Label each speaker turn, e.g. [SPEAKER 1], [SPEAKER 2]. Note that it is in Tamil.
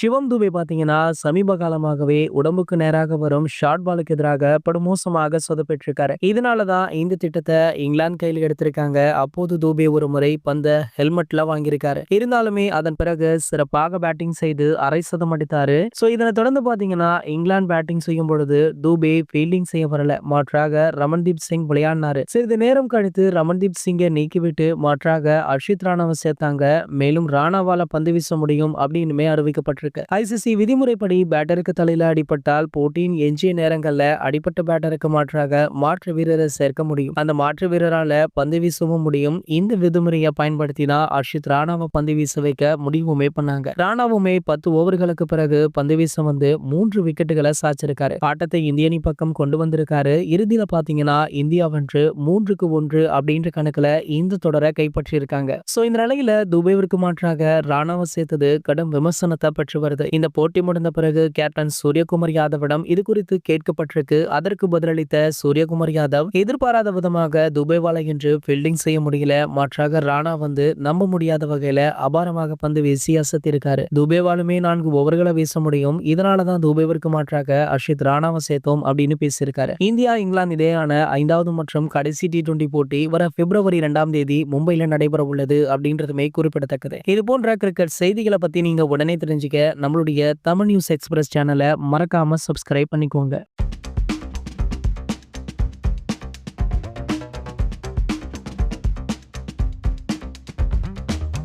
[SPEAKER 1] சிவம் துபே பாத்தீங்கன்னா, சமீப காலமாகவே உடம்புக்கு நேராக வரும் ஷார்ட் பாலுக்கு எதிராக படுமோசமாக சொதப்பிட்டிருக்காரு. இதனால தான் இந்த திட்டத்த இங்கிலாந்து கையில எடுத்திருக்காங்க. அப்போது துபே ஒரு முறை பந்த ஹெல்மெட்ல வாங்கியிருக்காரு. இருந்தாலுமே அதன் பிறகு சிறப்பாக பேட்டிங் செய்து அரை சதம் அடித்தாரு. இதனை தொடர்ந்து பாத்தீங்கன்னா, இங்கிலாந்து பேட்டிங் செய்யும் பொழுது துபே ஃபீல்டிங் செய்ய வரல. மாற்றாக ரமன்தீப் சிங் விளையாடினாரு. சிறிது நேரம் கழித்து ரமன்தீப் சிங்கை நீக்கிவிட்டு மாற்றாக அர்ஷித் ராணாவை சேர்த்தாங்க. மேலும் ராணாவால பந்து வீச முடியும் அப்படின்னுமே அறிவிக்கப்பட்டிருக்கு. ஐசிசி விதிமுறைப்படி பேட்டருக்கு தலையில அடிபட்டால் போட்டியின் எஞ்சிய நேரங்கள்ல அடிபட்ட பேட்டருக்கு மாற்றாக மாற்று வீரரை சேர்க்க முடியும். அந்த மாற்று வீரரால பந்து வீசவும் முடியும். இந்த விதிமுறையை பயன்படுத்தினா அர்ஷித் ராணாவை பந்து வீச வைக்க முடிவுமே பண்ணாங்க. ராணாவுமே 10 ஓவர்களுக்கு பிறகு பந்து வீச வந்து 3 விக்கெட்டுகளை சாச்சிருக்காரு. ஆட்டத்தை இந்திய அணி பக்கம் கொண்டு வந்திருக்காரு. இறுதியில பாத்தீங்கன்னா இந்தியா வென்று 3-1 அப்படின்ற கணக்குல இந்த தொடரை கைப்பற்றி இருக்காங்க. இந்த நிலையில துபேவிற்கு மாற்றாக ராணாவை சேர்த்தது கடும் விமர்சனத்தை பெற்று வருது. இந்த போட்டி முடிந்த பிறகு கேப்டன் சூரியகுமார் யாதவிடம் இது குறித்து கேட்கப்பட்டிருக்கு. அதற்கு பதிலளித்த சூரியகுமார் யாதவ், எதிர்பாராத விதமாக துபேவால இன்று ஃபீல்டிங் செய்ய முடியல. மாற்றாக ராணா வந்து நம்ப முடியாத வகையில அபாரமாக பந்து வீசி அசத்திருக்காரு. துபேவாலுமே 4 ஓவர்களை வீச முடியும். இதனாலதான் துபேவிற்கு மாற்றாக அர்ஷித் ராணாவை சேர்த்தோம் அப்படின்னு பேசியிருக்காரு. இந்தியா இங்கிலாந்து இடையேயான 5வது மற்றும் கடைசி T20 போட்டி வர பிப்ரவரி 2ஆம் தேதி மும்பைல நடைபெற உள்ளது அப்படின்றதுமே குறிப்பிடத்தக்கது. இது போன்ற கிரிக்கெட் செய்திகளை பத்தி நீங்க உடனே தெரிஞ்சுக்க நம்மளுடைய தமிழ் நியூஸ் எக்ஸ்பிரஸ் சேனலை மறக்காம சப்ஸ்கிரைப் பண்ணிக்கோங்க.